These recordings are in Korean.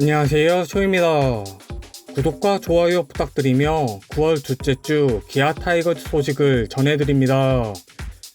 안녕하세요, 쇼입니다. 구독과 좋아요 부탁드리며 9월 둘째 주 기아 타이거즈 소식을 전해드립니다.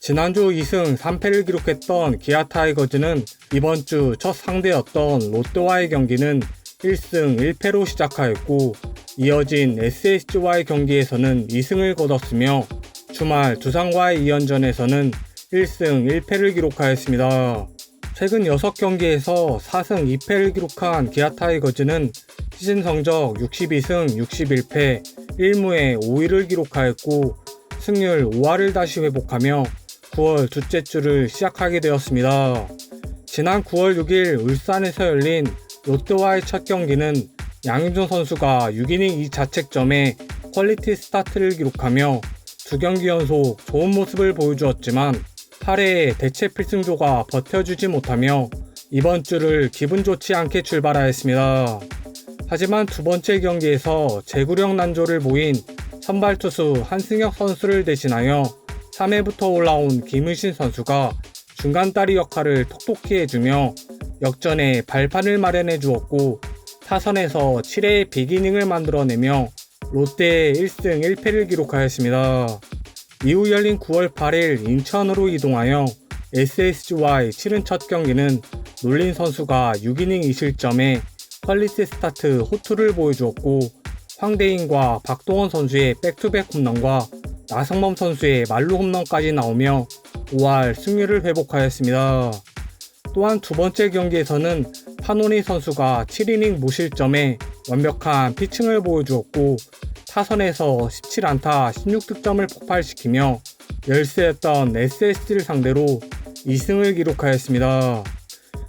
지난주 2승 3패를 기록했던 기아 타이거즈는 이번 주 첫 상대였던 롯데와의 경기는 1승 1패로 시작하였고, 이어진 SSG와의 경기에서는 2승을 거뒀으며 주말 두산과의 2연전에서는 1승 1패를 기록하였습니다. 최근 6경기에서 4승 2패를 기록한 기아 타이거즈는 시즌 성적 62승 61패 1무에 5위를 기록하였고, 승률 5할을 다시 회복하며 9월 둘째 주를 시작하게 되었습니다. 지난 9월 6일 울산에서 열린 롯데와의 첫 경기는 양윤종 선수가 6이닝 2자책점에 퀄리티 스타트를 기록하며 2경기 연속 좋은 모습을 보여주었지만 8회에 대체 필승조가 버텨주지 못하며 이번 주를 기분 좋지 않게 출발하였습니다. 하지만 두 번째 경기에서 제구력 난조를 보인 선발 투수 한승혁 선수를 대신하여 3회부터 올라온 김의신 선수가 중간다리 역할을 톡톡히 해주며 역전에 발판을 마련해 주었고, 타선에서 7회의 빅이닝을 만들어내며 롯데의 1승 1패를 기록하였습니다. 이후 열린 9월 8일 인천으로 이동하여 SSG와의 치른 첫 경기는 놀린 선수가 6이닝 2실점에 퀄리티 스타트 호투를 보여주었고, 황대인과 박동원 선수의 백투백 홈런과 나성범 선수의 만루 홈런까지 나오며 5할 승률을 회복하였습니다. 또한 두 번째 경기에서는 판오니 선수가 7이닝 무실점에 완벽한 피칭을 보여주었고, 타선에서 17안타 16득점을 폭발시키며 열세였던 SSG를 상대로 2승을 기록하였습니다.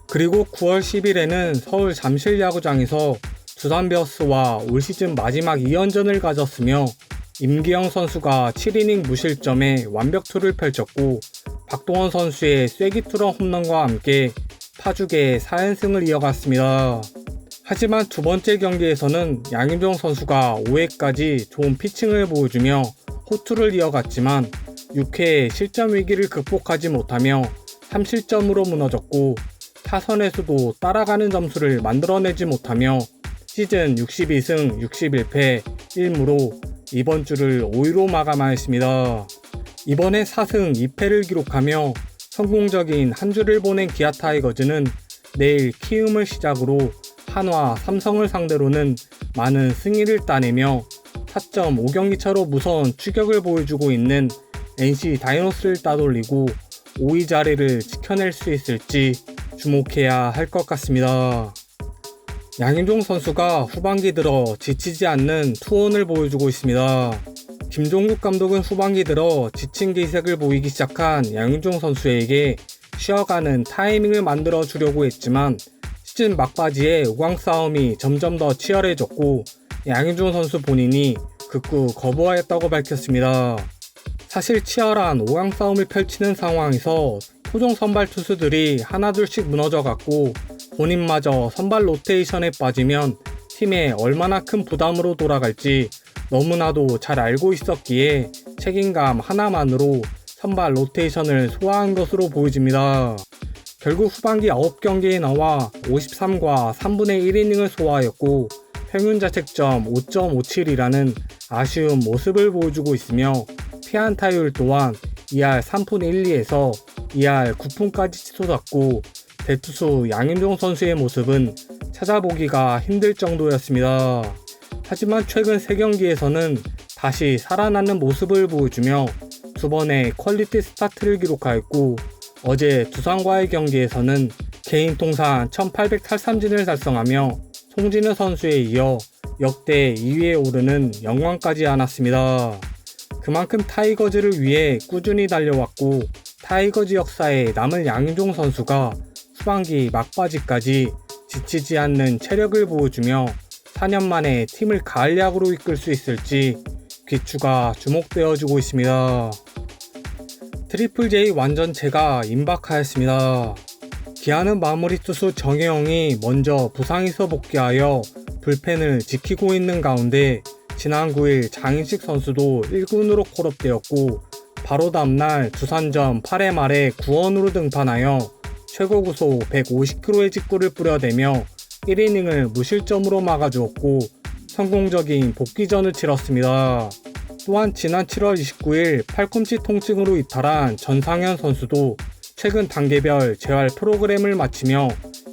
그리고 9월 10일에는 서울 잠실야구장에서 두산 베어스와 올 시즌 마지막 2연전을 가졌으며 임기영 선수가 7이닝 무실점에 완벽투를 펼쳤고, 박동원 선수의 쐐기투런 홈런과 함께 파죽의 4연승을 이어갔습니다. 하지만 두 번째 경기에서는 양윤종 선수가 5회까지 좋은 피칭을 보여주며 호투를 이어갔지만 6회에 실점 위기를 극복하지 못하며 3실점으로 무너졌고, 타선에서도 따라가는 점수를 만들어내지 못하며 시즌 62승 61패 1무로 이번 주를 5위로 마감하였습니다. 이번에 4승 2패를 기록하며 성공적인 한 주를 보낸 기아 타이거즈는 내일 키움을 시작으로 한화, 삼성을 상대로는 많은 승리를 따내며 4.5경기 차로 무서운 추격을 보여주고 있는 NC 다이노스를 따돌리고 5위 자리를 지켜낼 수 있을지 주목해야 할 것 같습니다. 양윤종 선수가 후반기 들어 지치지 않는 투혼을 보여주고 있습니다. 김종국 감독은 후반기 들어 지친 기색을 보이기 시작한 양윤종 선수에게 쉬어가는 타이밍을 만들어 주려고 했지만 시즌 막바지에 우강 싸움이 점점 더 치열해졌고, 양윤종 선수 본인이 극구 거부하였다고 밝혔습니다. 사실 치열한 5강 싸움을 펼치는 상황에서 토종 선발 투수들이 하나둘씩 무너져갔고 본인마저 선발 로테이션에 빠지면 팀에 얼마나 큰 부담으로 돌아갈지 너무나도 잘 알고 있었기에 책임감 하나만으로 선발 로테이션을 소화한 것으로 보여집니다. 결국 후반기 9경기에 나와 53과 3분의 1이닝을 소화하였고 평균 자책점 5.57이라는 아쉬운 모습을 보여주고 있으며 피안타율 또한 2할 3푼 1, 2에서 2할 9푼까지 치솟았고, 대투수 양윤종 선수의 모습은 찾아보기가 힘들 정도였습니다. 하지만 최근 3경기에서는 다시 살아나는 모습을 보여주며 2번의 퀄리티 스타트를 기록하였고, 어제 두산과의 경기에서는 개인 통산 1800탈삼진을 달성하며 송진우 선수에 이어 역대 2위에 오르는 영광까지 안았습니다. 그만큼 타이거즈를 위해 꾸준히 달려왔고, 타이거즈 역사에 남을 양윤종 선수가 후반기 막바지까지 지치지 않는 체력을 보여주며 4년 만에 팀을 가을 야구로 이끌 수 있을지 귀추가 주목되어주고 있습니다. 트리플 J 완전체가 임박하였습니다. 기아는 마무리 투수 정혜영이 먼저 부상에서 복귀하여 불펜을 지키고 있는 가운데 지난 9일 장인식 선수도 1군으로 콜업되었고, 바로 다음날 두산전 8회 말에 9원으로 등판하여 최고 구속 150km의 직구를 뿌려대며 1이닝을 무실점으로 막아주었고 성공적인 복귀전을 치렀습니다. 또한 지난 7월 29일 팔꿈치 통증으로 이탈한 전상현 선수도 최근 단계별 재활 프로그램을 마치며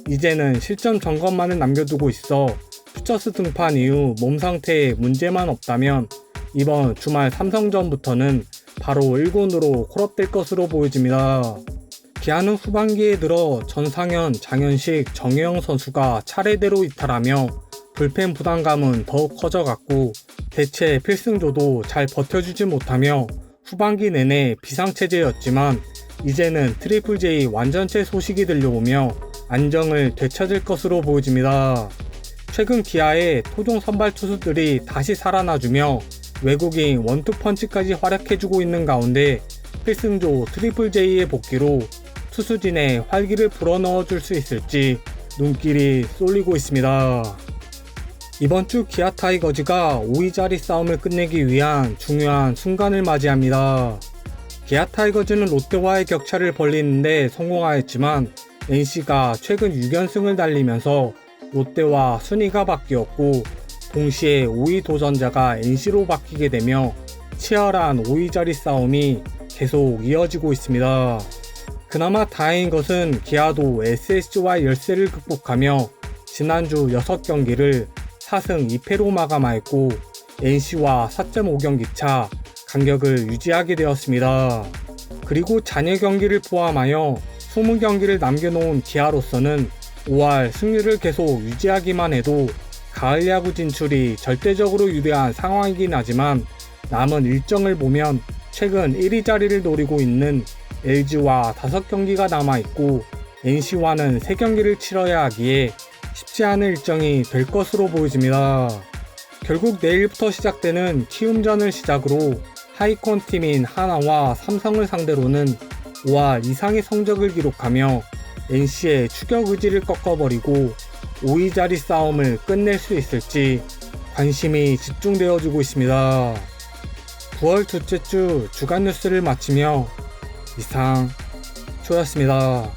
이제는 실점 점검만을 남겨두고 있어 퓨처스 등판 이후 몸 상태에 문제만 없다면 이번 주말 삼성전부터는 바로 1군으로 콜업될 것으로 보여집니다. 기아는 후반기에 들어 전상현, 장현식, 정혜영 선수가 차례대로 이탈하며 불펜 부담감은 더욱 커져갔고 대체 필승조도 잘 버텨주지 못하며 후반기 내내 비상체제였지만 이제는 트리플 J 완전체 소식이 들려오며 안정을 되찾을 것으로 보여집니다. 최근 기아의 토종 선발 투수들이 다시 살아나주며 외국인 원투펀치까지 활약해주고 있는 가운데 필승조 트리플 J의 복귀로 투수진에 활기를 불어넣어줄 수 있을지 눈길이 쏠리고 있습니다. 이번 주 기아 타이거즈가 5위 자리 싸움을 끝내기 위한 중요한 순간을 맞이합니다. 기아 타이거즈는 롯데와의 격차를 벌리는데 성공하였지만 NC가 최근 6연승을 달리면서 롯데와 순위가 바뀌었고 동시에 5위 도전자가 NC로 바뀌게 되며 치열한 5위 자리 싸움이 계속 이어지고 있습니다. 그나마 다행인 것은 기아도 SSG와의 열세를 극복하며 지난주 6경기를 4승 2패로 마감하였고 NC와 4.5경기 차 간격을 유지하게 되었습니다. 그리고 잔여 경기를 포함하여 20경기를 남겨놓은 기아로서는 5할 승률을 계속 유지하기만 해도 가을 야구 진출이 절대적으로 유리한 상황이긴 하지만 남은 일정을 보면 최근 1위 자리를 노리고 있는 LG와 5경기가 남아있고 NC와는 3경기를 치러야 하기에 쉽지 않은 일정이 될 것으로 보여집니다. 결국 내일부터 시작되는 키움전을 시작으로 하위권 팀인 하나와 삼성을 상대로는 5할 이상의 성적을 기록하며 NC의 추격 의지를 꺾어버리고 5위 자리 싸움을 끝낼 수 있을지 관심이 집중되어지고 있습니다. 9월 둘째 주 주간 뉴스를 마치며 이상 초였습니다.